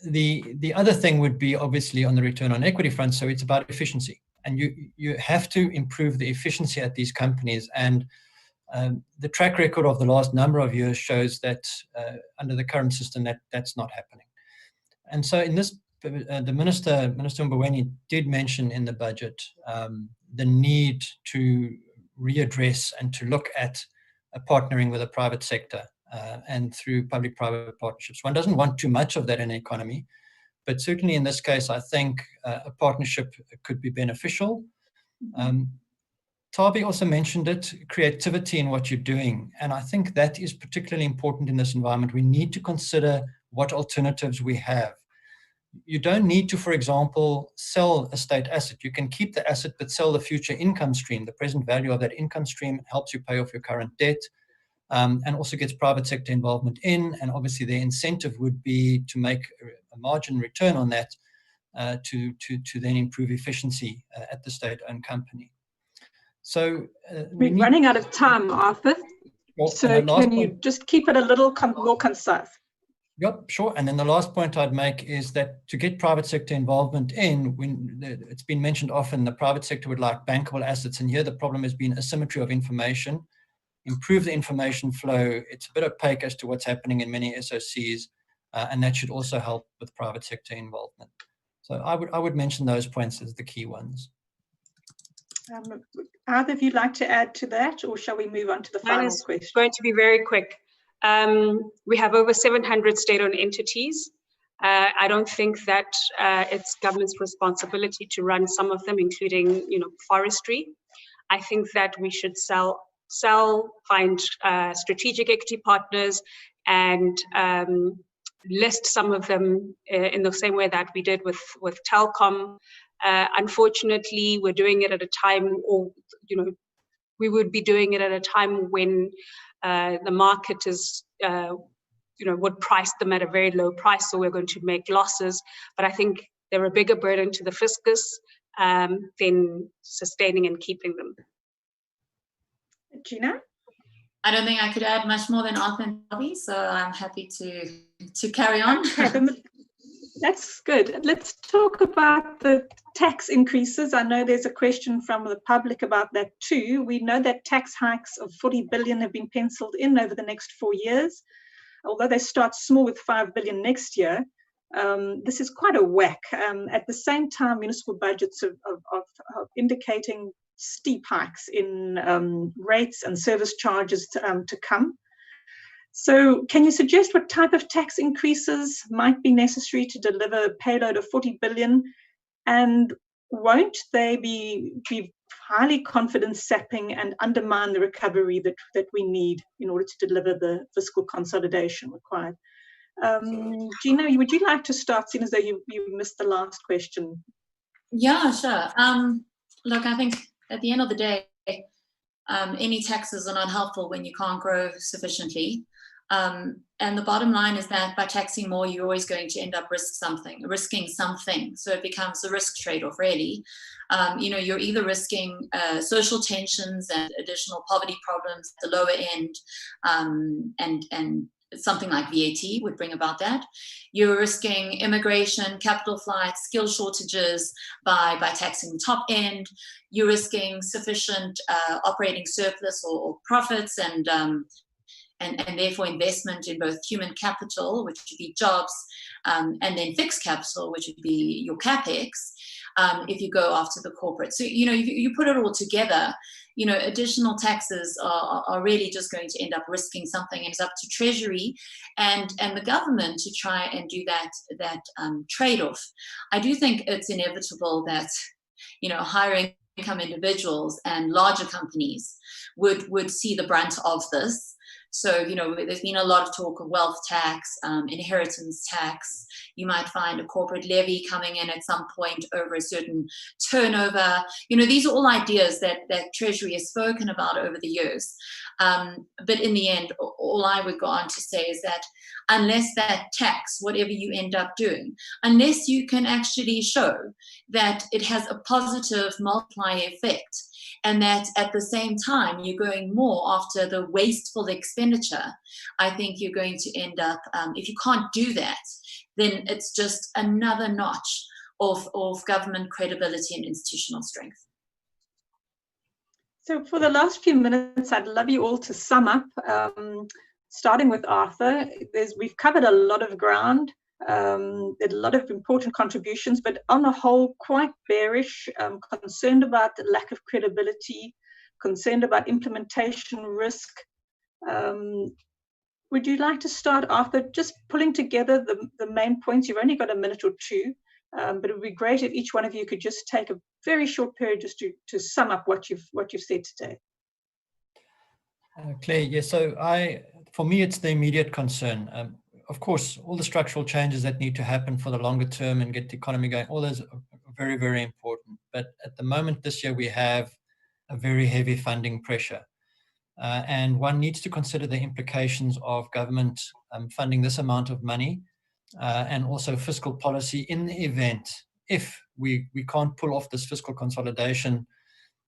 The other thing would be obviously on the return on equity front. So it's about efficiency, and you have to improve the efficiency at these companies. And the track record of the last number of years shows that under the current system that's not happening. And so in this, the Minister Mboweni did mention in the budget the need to readdress and to look at partnering with the private sector. And through public-private partnerships. One doesn't want too much of that in an economy, but certainly in this case, I think a partnership could be beneficial. Tabi also mentioned it, creativity in what you're doing, and I think that is particularly important in this environment. We need to consider what alternatives we have. You don't need to, for example, sell a state asset. You can keep the asset, but sell the future income stream. The present value of that income stream helps you pay off your current debt. And also gets private sector involvement in, and obviously the incentive would be to make a margin return on that to then improve efficiency at the state-owned company. So we're running out of time, Arthur. So can you just keep it a little more concise? Yep, sure. And then the last point I'd make is that to get private sector involvement in, when it's been mentioned often, the private sector would like bankable assets. And here the problem has been asymmetry of information. Improve the information flow. It's a bit opaque as to what's happening in many SOCs, and that should also help with private sector involvement. So I would mention those points as the key ones. Either of you like to add to that, or shall we move on to the final question? It's going to be very quick. We have over 700 state-owned entities. I don't think that it's government's responsibility to run some of them, including, forestry. I think that we should find strategic equity partners and list some of them in the same way that we did with Telkom. Unfortunately, we're doing it at a time, we would be doing it at a time when the market is, would price them at a very low price, so we're going to make losses. But I think they're a bigger burden to the fiscus than sustaining and keeping them. Gina? I don't think I could add much more than Arthur and Bobby, so I'm happy to carry on. That's good. Let's talk about the tax increases. I know there's a question from the public about that too. We know that tax hikes of 40 billion have been penciled in over the next 4 years. Although they start small with 5 billion next year, this is quite a whack. At the same time, municipal budgets are indicating steep hikes in rates and service charges to come. So can you suggest what type of tax increases might be necessary to deliver a payload of 40 billion? And won't they be highly confidence sapping and undermine the recovery that we need in order to deliver the fiscal consolidation required? Gina, would you like to start, seeing as though you missed the last question? Yeah, sure. Look, I think at the end of the day, any taxes are not helpful when you can't grow sufficiently. And the bottom line is that by taxing more, you're always going to end up risking something. So it becomes a risk trade-off, really. You're either risking social tensions and additional poverty problems at the lower end, and something like VAT would bring about that. You're risking immigration, capital flights, skill shortages by taxing the top end. You're risking sufficient operating surplus or profits and therefore investment in both human capital, which would be jobs, and then fixed capital, which would be your capex, if you go after the corporate. So, you put it all together, additional taxes are really just going to end up risking something, and it's up to Treasury and the government to try and do that trade-off. I do think it's inevitable that, higher income individuals and larger companies would see the brunt of this. So, there's been a lot of talk of wealth tax, inheritance tax. You might find a corporate levy coming in at some point over a certain turnover. These are all ideas that Treasury has spoken about over the years. But in the end, all I would go on to say is that unless that tax, whatever you end up doing, unless you can actually show that it has a positive multiplier effect, and that at the same time you're going more after the wasteful expenditure, I think you're going to end up, if you can't do that, then it's just another notch of government credibility and institutional strength. So for the last few minutes, I'd love you all to sum up, starting with Arthur. We've covered a lot of ground, a lot of important contributions, but on the whole, quite bearish, concerned about the lack of credibility, concerned about implementation risk. Would you like to start, Arthur, just pulling together the main points? You've only got a minute or two, but it would be great if each one of you could just take a very short period just to sum up what you've said today. Claire, yes. So for me, it's the immediate concern. Of course, all the structural changes that need to happen for the longer term and get the economy going, all those are very, very important. But at the moment this year, we have a very heavy funding pressure. And one needs to consider the implications of government funding this amount of money and also fiscal policy in the event if we can't pull off this fiscal consolidation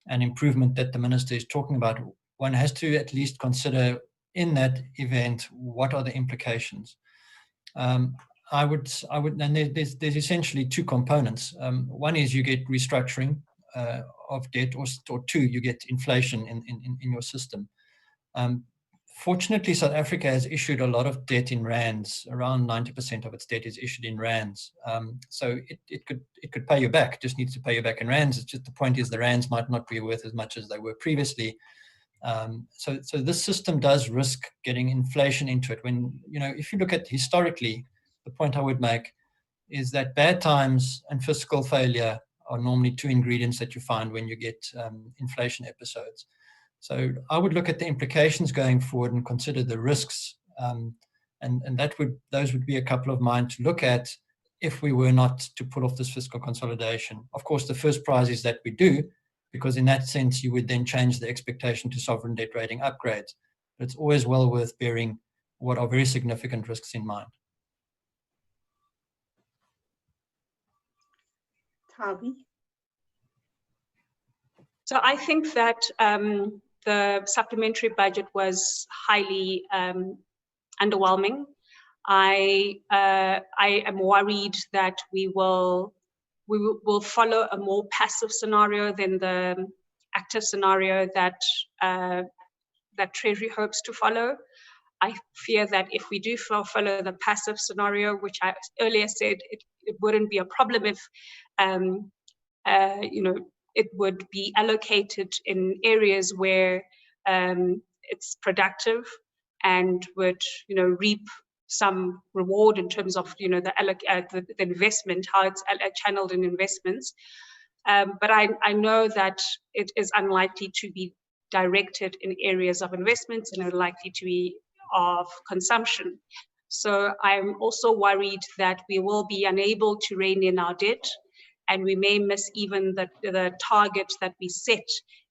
and improvement that the minister is talking about, one has to at least consider in that event, what are the implications? I would, and there's essentially two components. One is you get restructuring of debt, or two, you get inflation in your system. Fortunately, South Africa has issued a lot of debt in rands. Around 90% of its debt is issued in rands. So it could pay you back. It just needs to pay you back in rands. It's just, the point is the rands might not be worth as much as they were previously. So this system does risk getting inflation into it. When, if you look at historically, the point I would make is that bad times and fiscal failure are normally two ingredients that you find when you get inflation episodes. So I would look at the implications going forward and consider the risks, and those would be a couple of mine to look at if we were not to pull off this fiscal consolidation. Of course, the first prize is that we do, because in that sense you would then change the expectation to sovereign debt rating upgrades. But it's always well worth bearing what are very significant risks in mind. Tabi? So I think that the supplementary budget was highly underwhelming. I am worried that we will follow a more passive scenario than the active scenario that Treasury hopes to follow. I fear that if we do follow the passive scenario, which I earlier said it wouldn't be a problem if it would be allocated in areas where it's productive and would reap some reward in terms of the investment, how it's channeled in investments. But I know that it is unlikely to be directed in areas of investments and likely to be of consumption. So I'm also worried that we will be unable to rein in our debt, and we may miss even the target that we set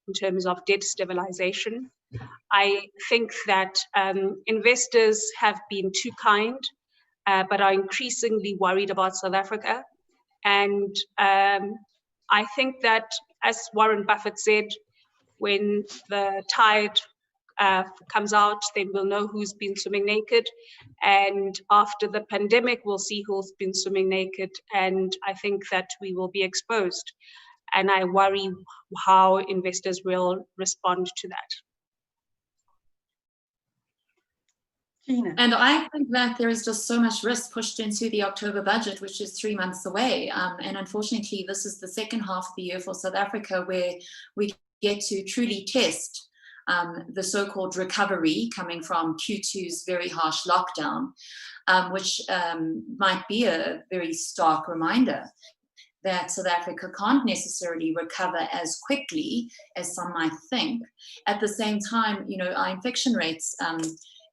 in terms of debt stabilization. I think that investors have been too kind, but are increasingly worried about South Africa. And I think that, as Warren Buffett said, when the tide comes out, then we'll know who's been swimming naked. And after the pandemic, we'll see who's been swimming naked. And I think that we will be exposed. And I worry how investors will respond to that. Gina. And I think that there is just so much risk pushed into the October budget, which is 3 months away. And unfortunately, this is the second half of the year for South Africa where we get to truly test the so-called recovery coming from Q2's very harsh lockdown, which might be a very stark reminder that South Africa can't necessarily recover as quickly as some might think. At the same time, our infection rates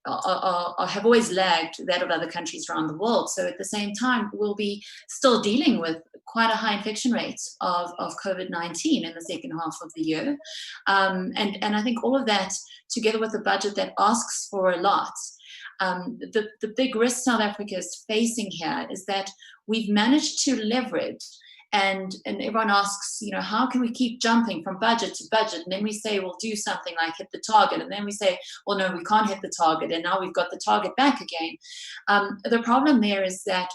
have always lagged that of other countries around the world. So at the same time, we'll be still dealing with quite a high infection rate of COVID-19 in the second half of the year. And I think all of that, together with a budget that asks for a lot, the big risk South Africa is facing here is that we've managed to leverage. And everyone asks, how can we keep jumping from budget to budget? And then we say, we'll do something like hit the target. And then we say, well, no, we can't hit the target. And now we've got the target back again. The problem there is that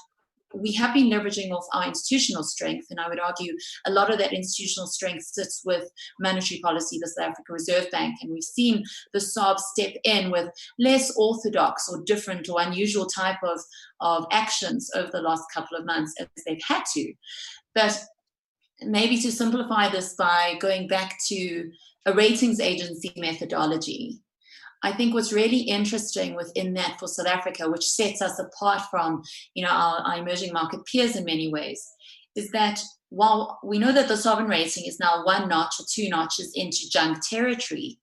we have been leveraging off our institutional strength. And I would argue a lot of that institutional strength sits with monetary policy, the South African Reserve Bank. And we've seen the SARB step in with less orthodox or different or unusual type of actions over the last couple of months as they've had to. But maybe to simplify this by going back to a ratings agency methodology, I think what's really interesting within that for South Africa, which sets us apart from our emerging market peers in many ways, is that while we know that the sovereign rating is now 1 notch or 2 notches into junk territory,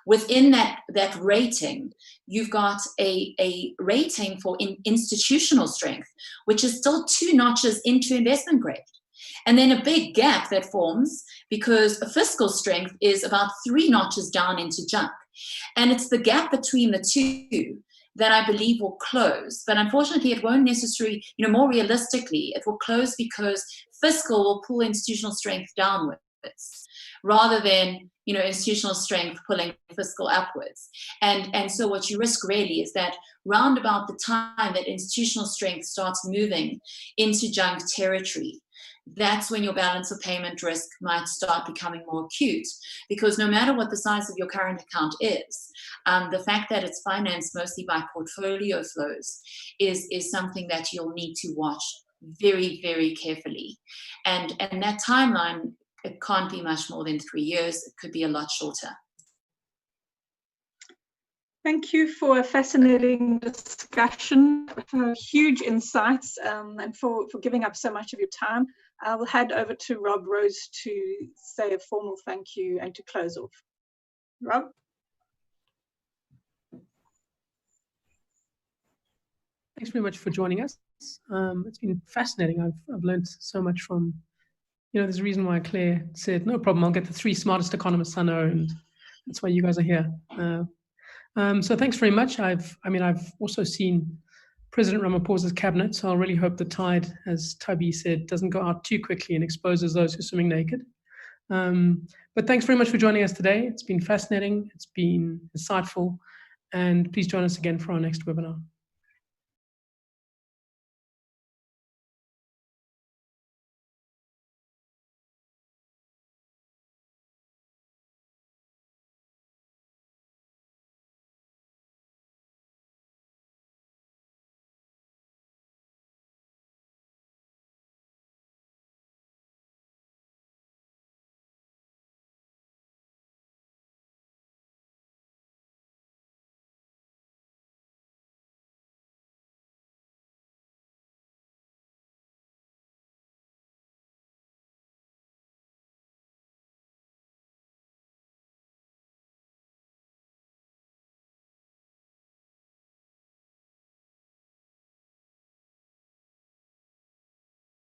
within that rating, you've got a rating for institutional strength, which is still 2 notches into investment grade. And then a big gap that forms because a fiscal strength is about 3 notches down into junk. And it's the gap between the two that I believe will close. But unfortunately, it won't necessarily, more realistically, it will close because fiscal will pull institutional strength downwards. rather than, you know, institutional strength pulling fiscal upwards. And so what you risk really is that round about the time that institutional strength starts moving into junk territory, that's when your balance of payment risk might start becoming more acute, because no matter what the size of your current account is, the fact that it's financed mostly by portfolio flows is something that you'll need to watch very, very carefully. And that timeline, it can't be much more than 3 years. It could be a lot shorter. Thank you for a fascinating discussion, huge insights, and for giving up so much of your time. I will hand over to Rob Rose to say a formal thank you and to close off. Rob? Thanks very much for joining us. It's been fascinating. I've learned so much from, you know, there's a reason why Claire said, no problem, I'll get the 3 smartest economists I know, and that's why you guys are here. So thanks very much. I've also seen President Ramaphosa's cabinet, so I'll really hope the tide, as Tabi said, doesn't go out too quickly and exposes those who are swimming naked. But thanks very much for joining us today. It's been fascinating, it's been insightful, and please join us again for our next webinar.